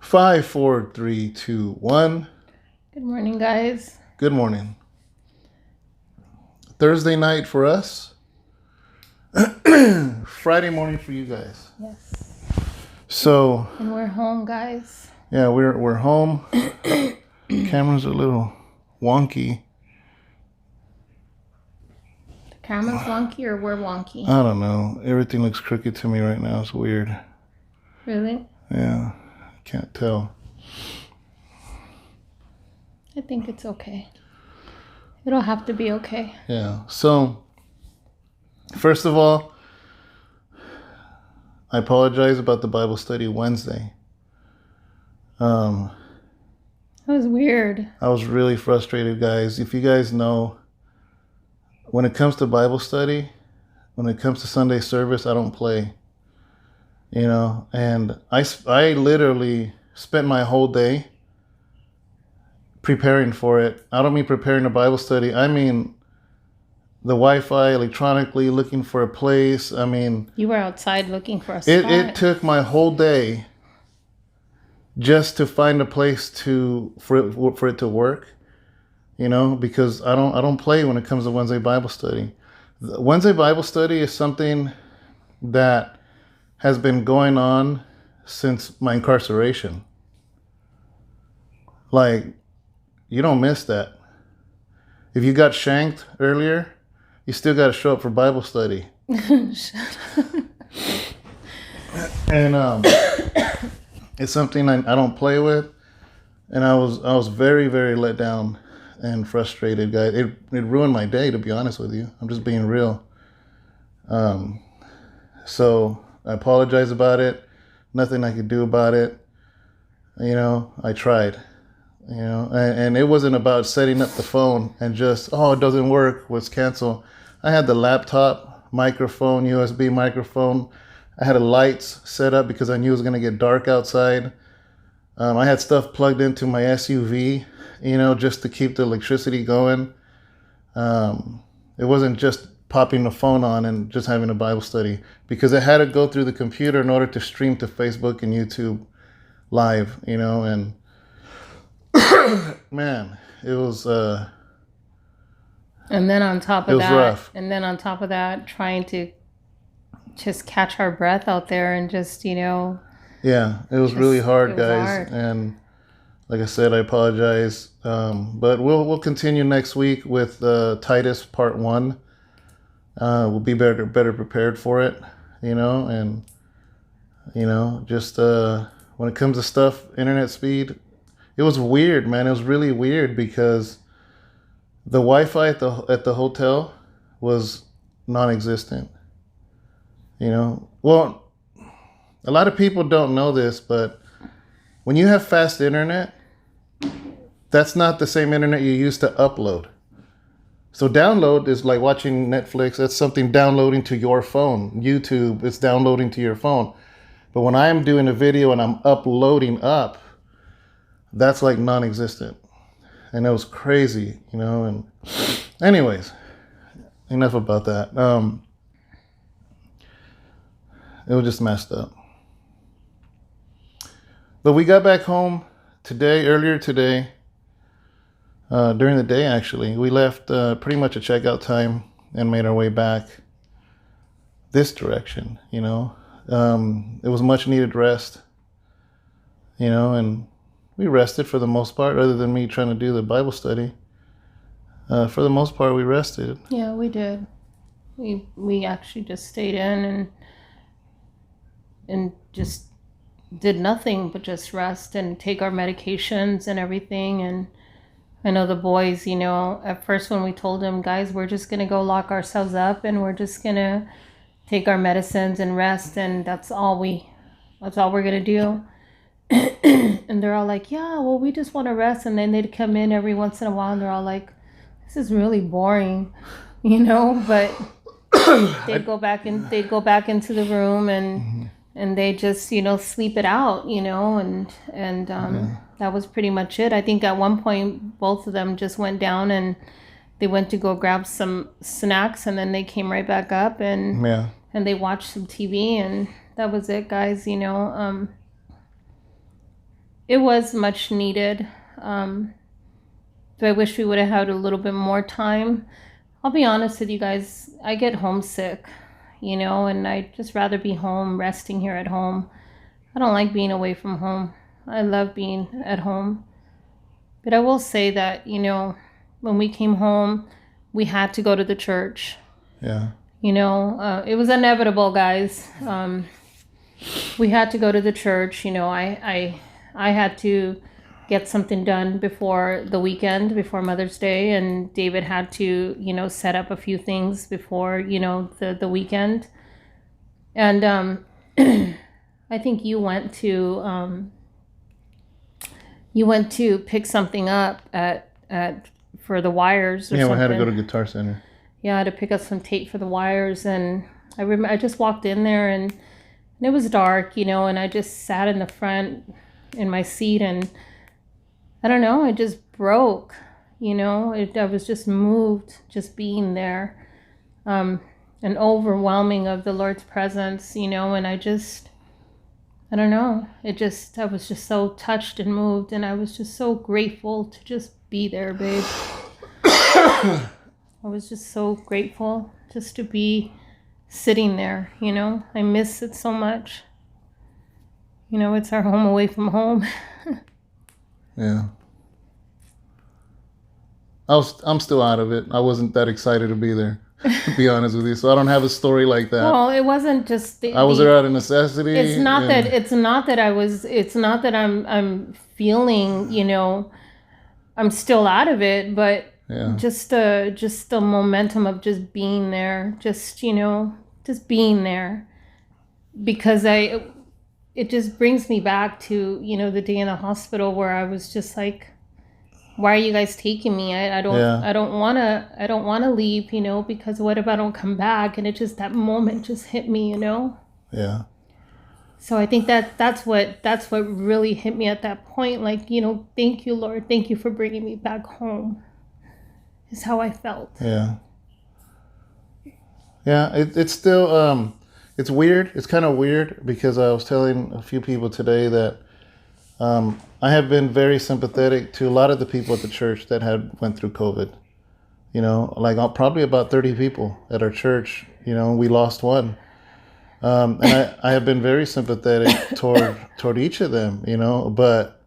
5, 4, 3, 2, 1. Good morning, guys. Good morning. Thursday night for us. Friday morning for you guys. Yes. So. And we're home, guys. Yeah, we're home. Camera's a little wonky. The camera's wonky or we're wonky? I don't know. Everything looks crooked to me right now. It's weird. Really? Yeah. Can't tell. I think it's okay. It'll have to be okay. Yeah. So, first of all, I apologize about the Bible study Wednesday. That was weird. I was really frustrated, guys. If you guys know, when it comes to Bible study, when it comes to Sunday service, I don't play. You know, and I literally spent my whole day preparing for it. I don't mean preparing a Bible study. I mean the Wi-Fi, electronically, looking for a place. I mean... You were outside looking for a spot. It took my whole day just to find a place for it to work, you know, because I don't play when it comes to Wednesday Bible study. The Wednesday Bible study is something that has been going on since my incarceration. Like, you don't miss that. If you got shanked earlier, you still got to show up for Bible study. Shut up. And it's something I don't play with. And I was very, very let down and frustrated, guys. It ruined my day, to be honest with you. I'm just being real. So I apologize about it. Nothing I could do about it. You know, I tried. You know, and it wasn't about setting up the phone and just, oh, it doesn't work, let's cancel. I had the laptop, microphone, USB microphone. I had a lights set up because I knew it was going to get dark outside. I had stuff plugged into my SUV, you know, just to keep the electricity going. It wasn't just popping the phone on and just having a Bible study, because I had to go through the computer in order to stream to Facebook and YouTube live, you know, and man, it was and then on top of that, rough. And then on top of that, trying to just catch our breath out there and just, you know. Yeah, it was really hard, guys. Hard. And like I said, I apologize. But we'll continue next week with Titus part 1. We'll be better prepared for it, you know, and you know, just when it comes to stuff, internet speed, it was weird, man. It was really weird because the Wi-Fi at the hotel was non-existent. You know, well, a lot of people don't know this, but when you have fast internet, that's not the same internet you use to upload. So download is like watching Netflix. That's something downloading to your phone. YouTube is downloading to your phone. But when I'm doing a video and I'm uploading up, that's like non-existent. And it was crazy, you know. And anyways, enough about that. It was just messed up. But we got back home earlier today, during the day actually. We left pretty much a checkout time and made our way back this direction, you know. It was much needed rest, you know, and we rested for the most part, other than me trying to do the Bible study. For the most part, we rested. Yeah, we did. We actually just stayed in and just did nothing but just rest and take our medications and everything. And I know the boys, you know, at first when we told them, guys, we're just going to go lock ourselves up and we're just going to take our medicines and rest, and that's all we're going to do. And they're all like, yeah, well, we just want to rest. And then they'd come in every once in a while and they're all like, this is really boring, you know, but they'd go back into the room and they just, you know, sleep it out, you know, and that was pretty much it. I think at one point, both of them just went down and they went to go grab some snacks, and then they came right back up and they watched some TV, and that was it, guys, you know. it was much needed. Do I wish we would have had a little bit more time? I'll be honest with you guys, I get homesick, and I'd just rather be home, resting here at home. I don't like being away from home. I love being at home. But I will say that, when we came home, we had to go to the church. Yeah. It was inevitable, guys. We had to go to the church. I had to get something done before the weekend, before Mother's Day, and David had to, set up a few things before, the weekend. And I think you went to pick something up at for the wires or something. Yeah, we had to go to Guitar Center. Yeah, I had to pick up some tape for the wires, and I remember I just walked in there and it was dark, and I just sat in the front in my seat, and I don't know, I just broke, I was just moved just being there, an overwhelming of the Lord's presence, and I don't know, I was just so touched and moved, and I was just so grateful to just be there, babe. I was just so grateful just to be sitting there, I miss it so much. It's our home away from home. Yeah. I'm still out of it. I wasn't that excited to be there, to be honest with you. So I don't have a story like that. Well, it wasn't just I was there out of necessity. It's not that I'm feeling, I'm still out of it, but just the momentum of just being there, just being there, because it just brings me back to, the day in the hospital where I was just like, why are you guys taking me? I don't want to leave, because what if I don't come back? And it just, that moment just hit me, Yeah. So I think that's what really hit me at that point. Like, thank you, Lord. Thank you for bringing me back home, is how I felt. Yeah. Yeah. It's still, it's weird. It's kind of weird because I was telling a few people today that I have been very sympathetic to a lot of the people at the church that had went through COVID. Like probably about 30 people at our church. We lost one, and I have been very sympathetic toward each of them. But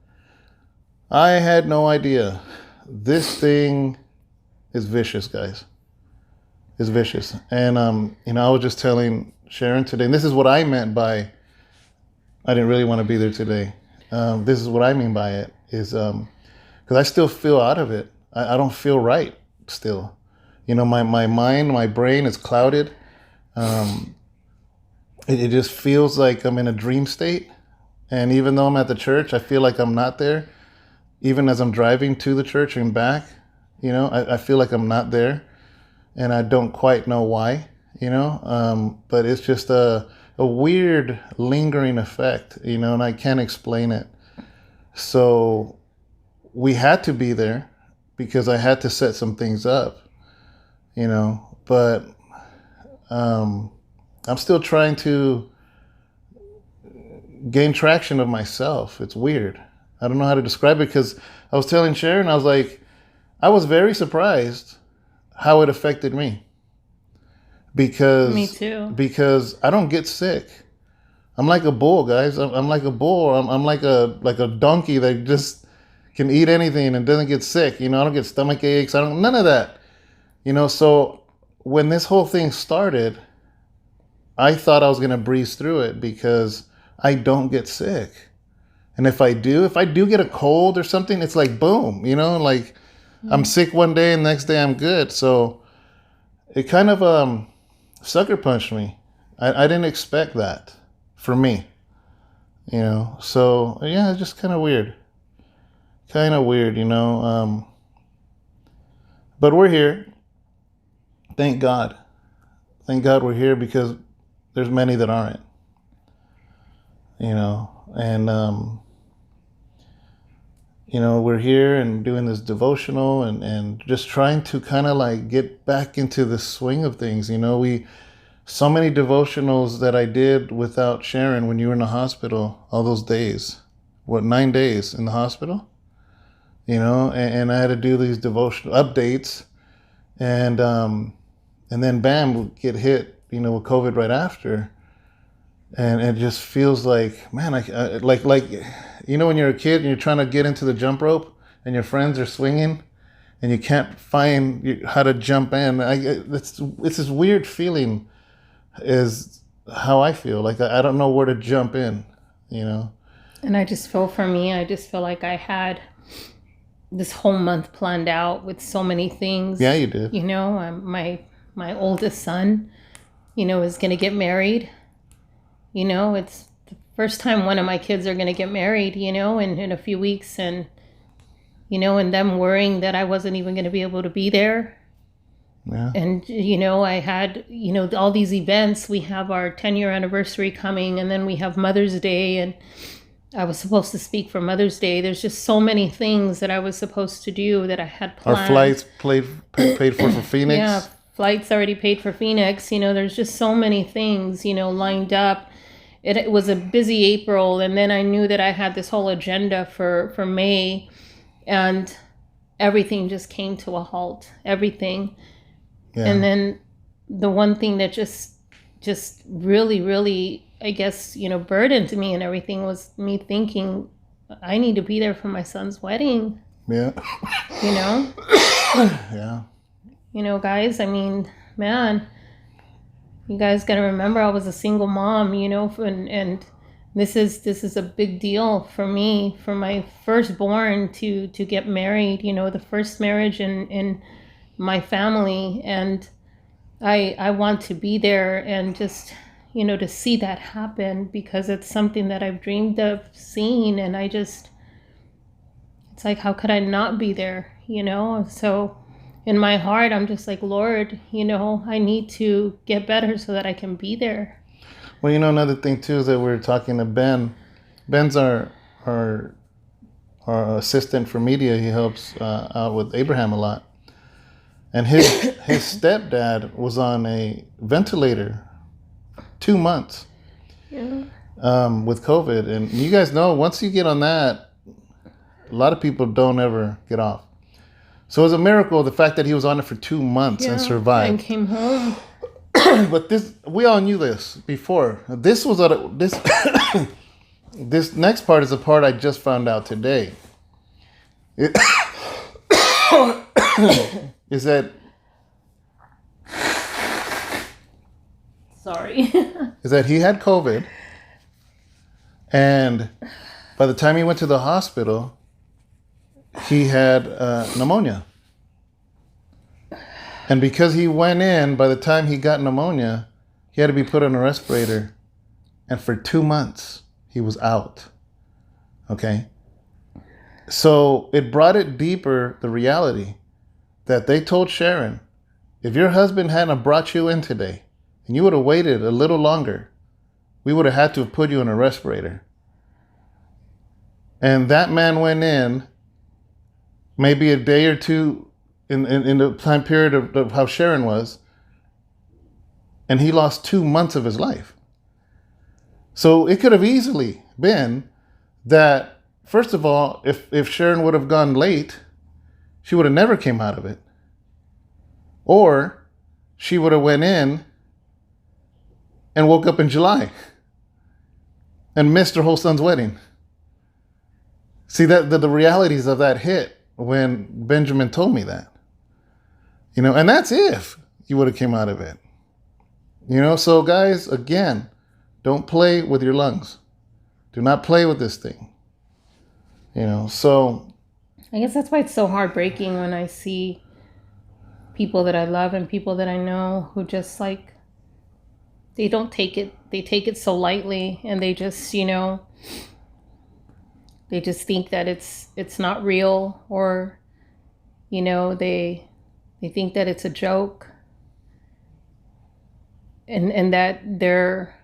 I had no idea. This thing is vicious, guys. It's vicious, and I was just telling Sharon today, and this is what I meant by I didn't really want to be there today. This is what I mean by it is because I still feel out of it. I don't feel right still. My mind, my brain is clouded. It just feels like I'm in a dream state. And even though I'm at the church, I feel like I'm not there. Even as I'm driving to the church and back, I feel like I'm not there. And I don't quite know why, but it's just a weird lingering effect, and I can't explain it. So we had to be there because I had to set some things up, but I'm still trying to gain traction of myself. It's weird. I don't know how to describe it because I was telling Sharon, I was like, I was very surprised how it affected me. Because me too. Because I don't get sick. I'm like a bull, guys. I'm like a bull. I'm like a donkey that just can eat anything and doesn't get sick. I don't get stomach aches. None of that. So when this whole thing started, I thought I was gonna breeze through it because I don't get sick. And if I do get a cold or something, it's like boom. Like I'm sick one day and the next day I'm good. So it kind of sucker punched me. I didn't expect that for me, so yeah, it's just kind of weird, but we're here. Thank God we're here because there's many that aren't, and we're here and doing this devotional and just trying to kind of like get back into the swing of things. So many devotionals that I did without Sharon when you were in the hospital, all those days 9 days in the hospital, and I had to do these devotional updates, and then bam, get hit, with COVID right after. And it just feels like, man, I like when you're a kid and you're trying to get into the jump rope and your friends are swinging and you can't find how to jump in. It's this weird feeling is how I feel. Like I don't know where to jump in, And I just feel like I had this whole month planned out with so many things. Yeah, you did. My oldest son, is going to get married. It's the first time one of my kids are going to get married, in a few weeks. And, and them worrying that I wasn't even going to be able to be there. Yeah. And, I had, all these events. We have our 10-year anniversary coming, and then we have Mother's Day. And I was supposed to speak for Mother's Day. There's just so many things that I was supposed to do that I had planned. Our flights paid for Phoenix. Yeah, flights already paid for Phoenix. There's just so many things, lined up. It was a busy April, and then I knew that I had this whole agenda for May, and everything just came to a halt. Everything. Yeah. And then the one thing that just really, really, I guess, burdened me and everything was me thinking I need to be there for my son's wedding. Yeah. Yeah. Guys, I mean, man, you guys got to remember I was a single mom, and this is a big deal for me, for my firstborn to get married, the first marriage in my family. And I want to be there and just, to see that happen, because it's something that I've dreamed of seeing. And it's like, how could I not be there? So in my heart, I'm just like, Lord, I need to get better so that I can be there. Well, another thing too is that we're talking to Ben. Ben's our assistant for media. He helps out with Abraham a lot. And his stepdad was on a ventilator 2 months. Yeah. With COVID. And you guys know, once you get on that, a lot of people don't ever get off. So it was a miracle, the fact that he was on it for 2 months and survived. And came home. But we all knew this before. This next part is the part I just found out today. Is that... Sorry. Is that he had COVID, and by the time he went to the hospital, he had pneumonia. And because he went in, by the time he got pneumonia, he had to be put on a respirator. And for 2 months, he was out. Okay? So it brought it deeper, the reality, that they told Sharon, if your husband hadn't brought you in today, and you would have waited a little longer, we would have had to have put you on a respirator. And that man went in maybe a day or two in the time period of how Sharon was, and he lost 2 months of his life. So it could have easily been that, first of all, if Sharon would have gone late, she would have never came out of it. Or she would have went in and woke up in July and missed her whole son's wedding. See, that the realities of that hit when Benjamin told me that. And that's if you would have came out of it. So guys, again, don't play with your lungs. Do not play with this thing. So I guess that's why it's so heartbreaking when I see people that I love and people that I know who just like, they don't take it, they take it so lightly, and they just, they just think that it's not real, or, they think that it's a joke, and that they're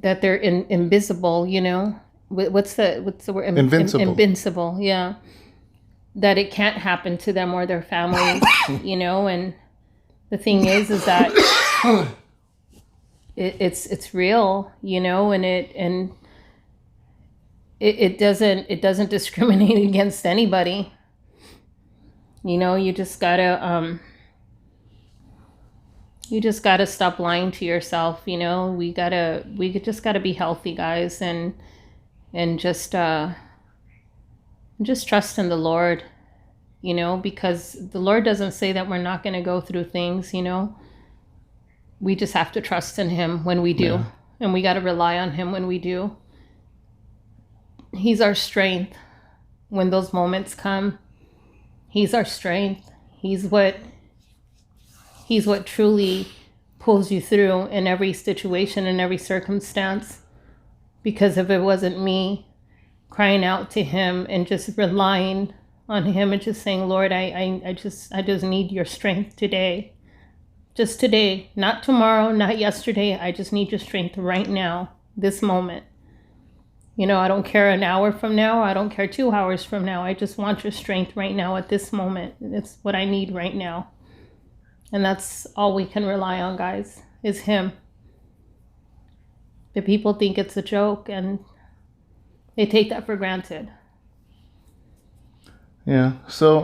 invisible, what's the word? Invincible, yeah. That it can't happen to them or their families, and the thing is that it's real, and it doesn't discriminate against anybody. You just gotta stop lying to yourself. We just gotta be healthy, guys, and just trust in the Lord. Because the Lord doesn't say that we're not going to go through things. We just have to trust in Him when we do, and we got to rely on Him when we do. He's our strength when those moments come. He's our strength. He's what truly pulls you through in every situation, in every circumstance. Because if it wasn't me crying out to Him and just relying on Him and just saying, Lord, I just need your strength today. Just today, not tomorrow, not yesterday. I just need your strength right now, this moment. I don't care an hour from now. I don't care 2 hours from now. I just want your strength right now at this moment. It's what I need right now. And that's all we can rely on, guys, is Him. The people think it's a joke, and they take that for granted. Yeah. So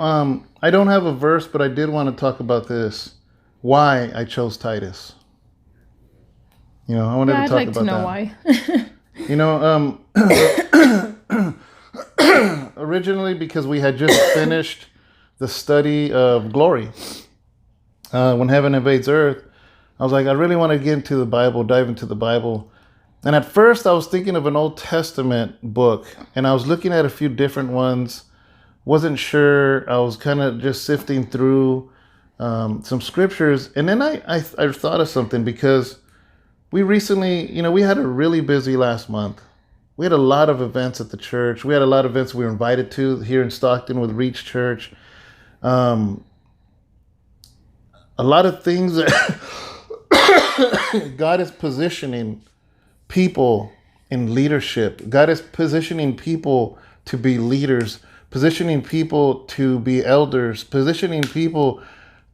I don't have a verse, but I did want to talk about this. Why I chose Titus. I wanted to talk about that. I'd like to know why. Originally because we had just finished the study of glory. When heaven invades earth, I was like, I really want to get into the Bible, dive into the Bible. And at first I was thinking of an Old Testament book, and I was looking at a few different ones. Wasn't sure. I was kind of just sifting through some scriptures. And then I thought of something, because we recently, we had a really busy last month. We had a lot of events at the church. We had a lot of events we were invited to here in Stockton with Reach Church. A lot of things that God is positioning people in leadership. God is positioning people to be leaders, positioning people to be elders, positioning people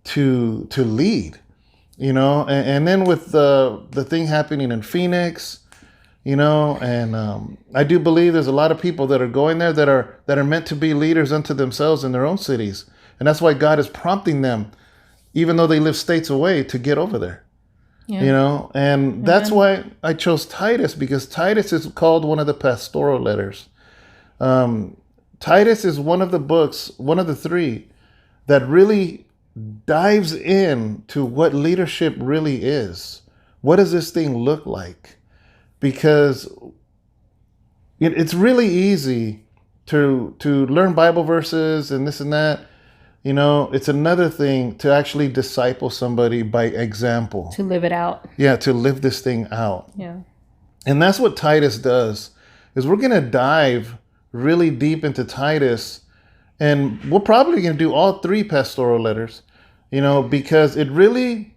to lead, and then with the thing happening in Phoenix, and I do believe there's a lot of people that are going there that are meant to be leaders unto themselves in their own cities. And that's why God is prompting them, even though they live states away, to get over there. And Amen. That's why I chose Titus, because Titus is called one of the pastoral letters. Titus is one of the books, one of the 3, that really dives into what leadership really is. What does this thing look like? Because it's really easy to learn Bible verses and this and that. It's another thing to actually disciple somebody by example. To live it out. Yeah, to live this thing out. Yeah. And that's what Titus does, is we're going to dive really deep into Titus, and we're probably going to do all 3 pastoral letters, because it really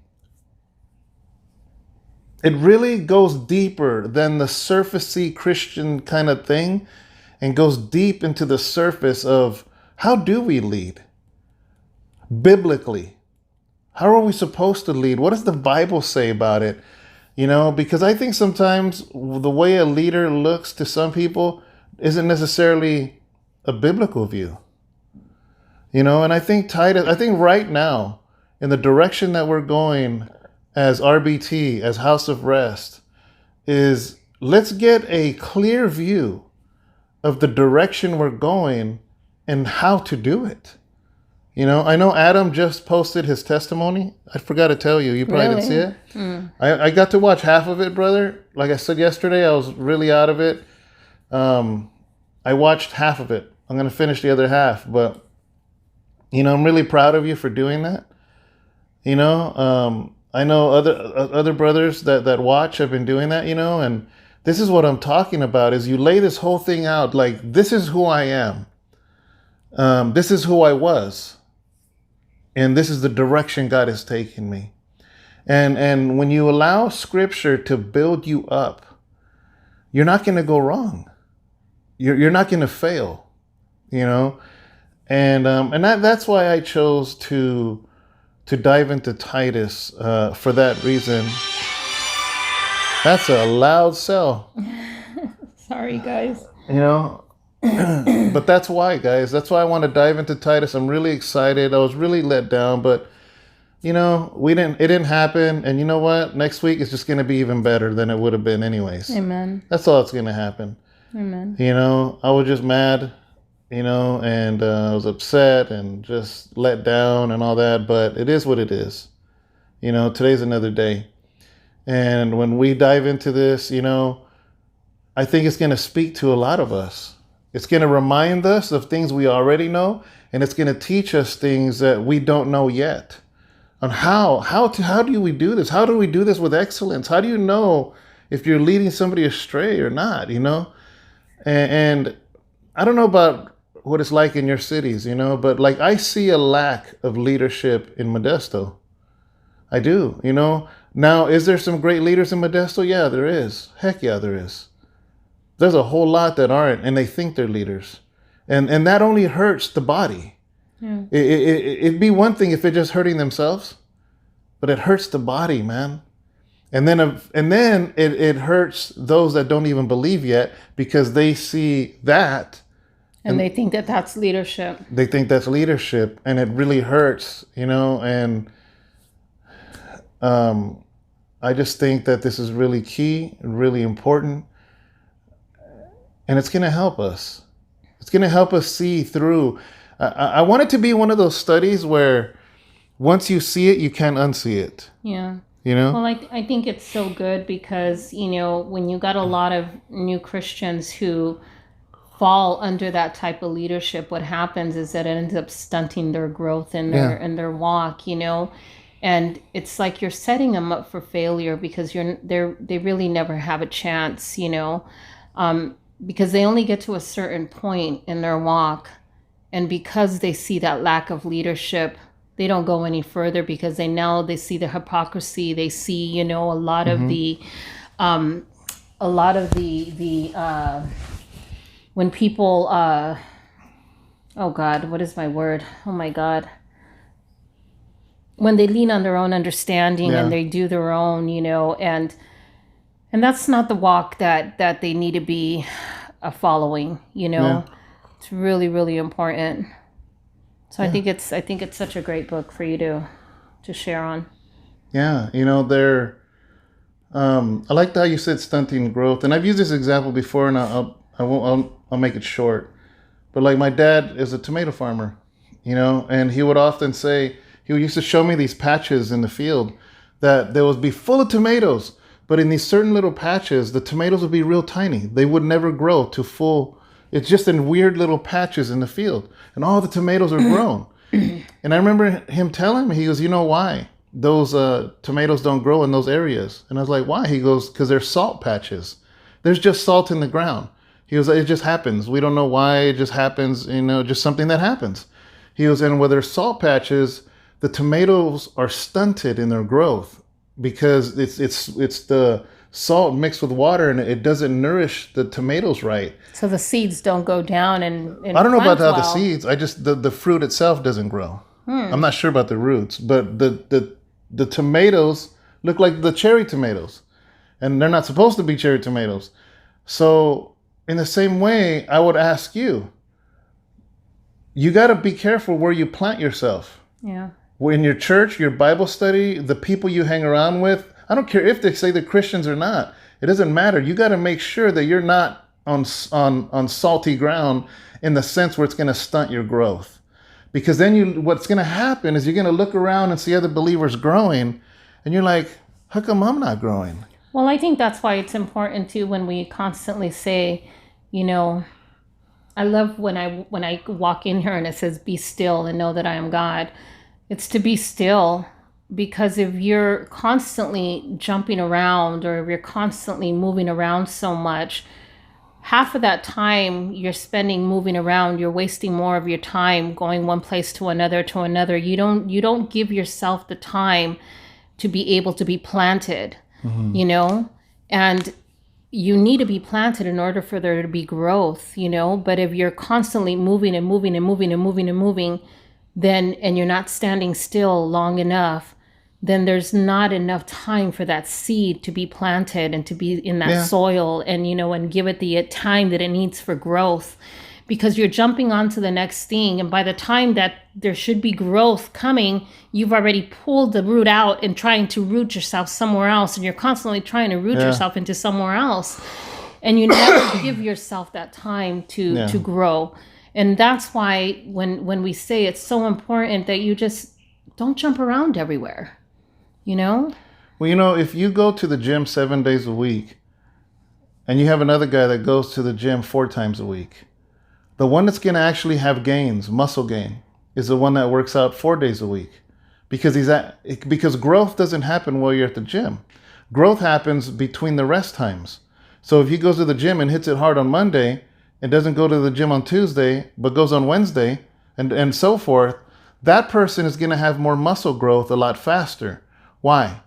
goes deeper than the surfacey Christian kind of thing, and goes deep into the surface of how do we lead biblically? How are we supposed to lead? What does the Bible say about it? Because I think sometimes the way a leader looks to some people isn't necessarily a biblical view. And I think right now, in the direction that we're going as RBT, as House of Rest, is let's get a clear view of the direction we're going and how to do it. I know Adam just posted his testimony. I forgot to tell you. You probably didn't see it. I got to watch half of it, brother. Like I said yesterday, I was really out of it. I watched half of it. I'm going to finish the other half. But, I'm really proud of you for doing that. I know other brothers that watch have been doing that, and this is what I'm talking about, is you lay this whole thing out like, this is who I am. This is who I was. And this is the direction God has taken me. And when you allow Scripture to build you up, you're not going to go wrong. You're not going to fail, And that's why I chose to dive into Titus for that reason. That's a loud sell. Sorry, guys. You know, but that's why, guys. That's why I want to dive into Titus. I'm really excited. I was really let down, but you know, it didn't happen. And you know what? Next week is just going to be even better than it would have been anyways. Amen. That's all that's going to happen. Amen. You know, I was just mad, you know, and I was upset and just let down and all that. But it is what it is. You know, today's another day. And when we dive into this, you know, I think it's going to speak to a lot of us. It's going to remind us of things we already know, and it's going to teach us things that we don't know yet. On how do we do this? How do we do this with excellence? How do you know if you're leading somebody astray or not, you know? And I don't know about what it's like in your cities, you know, but like I see a lack of leadership in Modesto. I do, you know. Now, is there some great leaders in Modesto? Yeah, there is. Heck yeah, there is. There's a whole lot that aren't, and they think they're leaders. And that only hurts the body. Yeah. It'd be one thing if it's just hurting themselves, but it hurts the body, man. And then it hurts those that don't even believe yet because they see that. And they think that that's leadership. They think that's leadership, and it really hurts, you know, and I just think that this is really key and really important. And it's going to help us. It's going to help us see through. I want it to be one of those studies where once you see it, you can't unsee it. Yeah. You know? Well, I think it's so good because, you know, when you got a lot of new Christians who fall under that type of leadership, what happens is that it ends up stunting their growth and their walk, you know? And it's like you're setting them up for failure because they really never have a chance, you know? Because they only get to a certain point in their walk. And because they see that lack of leadership, they don't go any further because they see the hypocrisy. They see, you know, a lot of the when people, oh God, what is my word? Oh my God. When they lean on their own understanding and they do their own, you know, and that's not the walk that they need to be following, you know. Yeah. It's really, really important. So I think it's such a great book for you to share on. Yeah, you know, I liked how you said stunting growth, and I've used this example before, and I'll make it short. But like my dad is a tomato farmer, you know, and he would often say, he used to show me these patches in the field that there would be full of tomatoes, but in these certain little patches, the tomatoes would be real tiny. They would never grow to full. It's just in weird little patches in the field, and all the tomatoes are grown. And I remember him telling me, he goes, you know why those tomatoes don't grow in those areas? And I was like, why? He goes, because they're salt patches. There's just salt in the ground. He goes, it just happens. We don't know why. It just happens, you know, just something that happens. He goes, and where there's salt patches, the tomatoes are stunted in their growth because it's the salt mixed with water, and it doesn't nourish the tomatoes right. So the seeds don't go down and I don't know about the seeds. I just the fruit itself doesn't grow. I'm not sure about the roots, but the tomatoes look like the cherry tomatoes, and they're not supposed to be cherry tomatoes. So in the same way, I would ask you got to be careful where you plant yourself. Yeah. In your church, your Bible study, the people you hang around with, I don't care if they say they're Christians or not. It doesn't matter. You got to make sure that you're not on salty ground in the sense where it's going to stunt your growth. Because then what's going to happen is you're going to look around and see other believers growing, and you're like, how come I'm not growing? Well, I think that's why it's important too when we constantly say, you know, I love when I walk in here and it says, be still and know that I am God. It's to be still, because if you're constantly jumping around or if you're constantly moving around so much, half of that time you're spending moving around, you're wasting more of your time going one place to another. You don't give yourself the time to be able to be planted, you know, and you need to be planted in order for there to be growth, you know. But if you're constantly moving and moving and moving and moving and moving, then, and you're not standing still long enough, then there's not enough time for that seed to be planted and to be in that soil and, and give it the time that it needs for growth, because you're jumping onto the next thing. And by the time that there should be growth coming, you've already pulled the root out and trying to root yourself somewhere else. And you're constantly trying to root yourself into somewhere else. And you never give yourself that time to grow. And that's why when we say it's so important that you just don't jump around everywhere, Well, if you go to the gym 7 days a week and you have another guy that goes to the gym 4 times a week, the one that's going to actually have gains, muscle gain, is the one that works out 4 days a week, because growth doesn't happen while you're at the gym. Growth happens between the rest times. So if he goes to the gym and hits it hard on Monday and doesn't go to the gym on Tuesday, but goes on Wednesday and so forth, that person is going to have more muscle growth a lot faster. Why?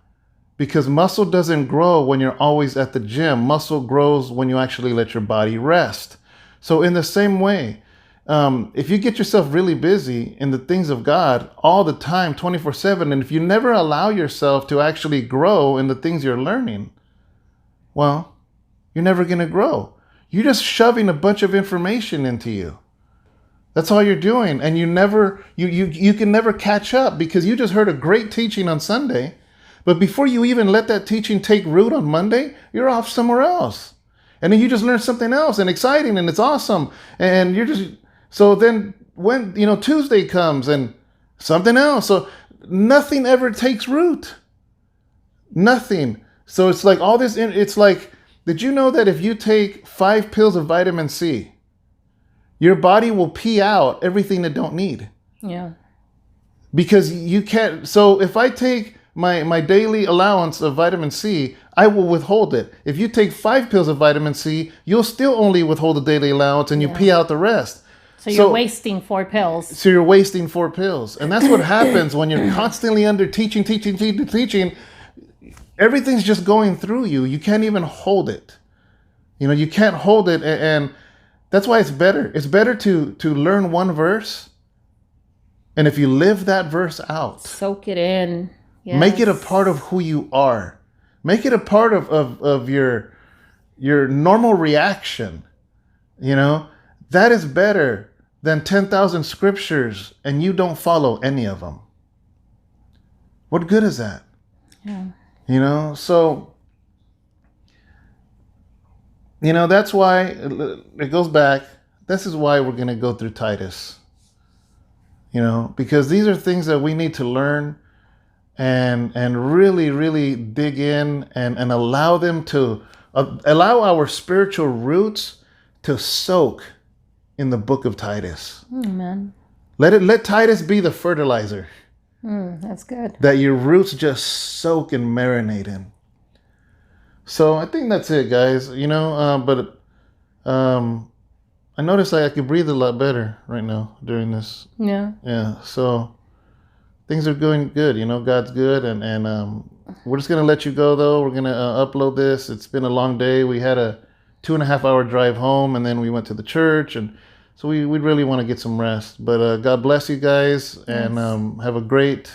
Because muscle doesn't grow when you're always at the gym. Muscle grows when you actually let your body rest. So in the same way, if you get yourself really busy in the things of God all the time, 24/7, and if you never allow yourself to actually grow in the things you're learning, well, you're never going to grow. You're just shoving a bunch of information into you. That's all you're doing. And you can never catch up, because you just heard a great teaching on Sunday. But before you even let that teaching take root on Monday, you're off somewhere else. And then you just learn something else and exciting and it's awesome. And so then when, Tuesday comes and something else. So nothing ever takes root. Nothing. So it's like all this, it's like, did you know that if you take 5 pills of vitamin C, your body will pee out everything it don't need? Yeah. Because you can't. So if I take my daily allowance of vitamin C, I will withhold it. If you take 5 pills of vitamin C, you'll still only withhold the daily allowance and you pee out the rest. So you're wasting 4 pills. So you're wasting 4 pills. And that's what happens when you're constantly under teaching. Everything's just going through you. You can't even hold it. You can't hold it. And that's why it's better. It's better to learn one verse. And if you live that verse out, soak it in. Yes. Make it a part of who you are. Make it a part of your normal reaction. That is better than 10,000 scriptures and you don't follow any of them. What good is that? Yeah. So, that's why it goes back. This is why we're going to go through Titus. Because these are things that we need to learn and really, really dig in and allow them to allow our spiritual roots to soak in the book of Titus. Amen. Let Titus be the fertilizer. That's good. That your roots just soak and marinate in. So I think that's it, guys. But I noticed I could breathe a lot better right now during this. Yeah. Yeah. So things are going good. God's good, and we're just gonna let you go though. We're gonna upload this. It's been a long day. We had a 2.5-hour drive home, and then we went to the church, and so we really want to get some rest. But God bless you guys, and have a great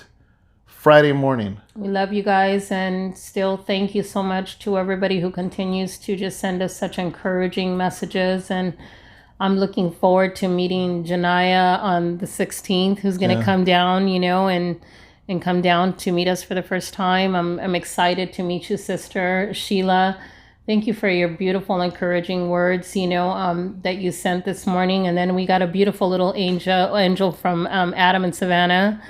Friday morning. We love you guys, and still thank you so much to everybody who continues to just send us such encouraging messages. And I'm looking forward to meeting Janaya on the 16th, who's going to come down, and come down to meet us for the first time. I'm excited to meet you, Sister Sheila. Thank you for your beautiful, encouraging words, that you sent this morning. And then we got a beautiful little angel from Adam and Savannah,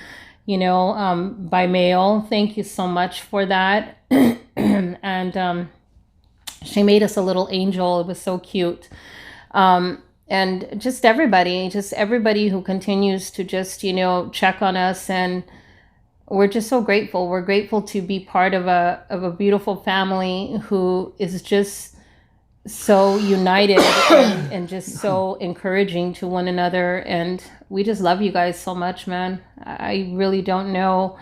by mail. Thank you so much for that. And she made us a little angel. It was so cute. And just everybody who continues to just, check on us. And we're just so grateful. We're grateful to be part of a beautiful family who is just so united and just so encouraging to one another. And we just love you guys so much, man. I really don't know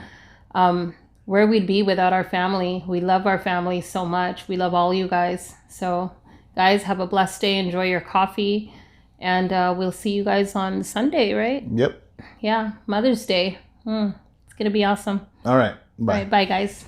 where we'd be without our family. We love our family so much. We love all you guys. So guys, have a blessed day. Enjoy your coffee. And we'll see you guys on Sunday, right? Yep. Yeah, Mother's Day. It's going to be awesome. All right. Bye. All right, bye guys.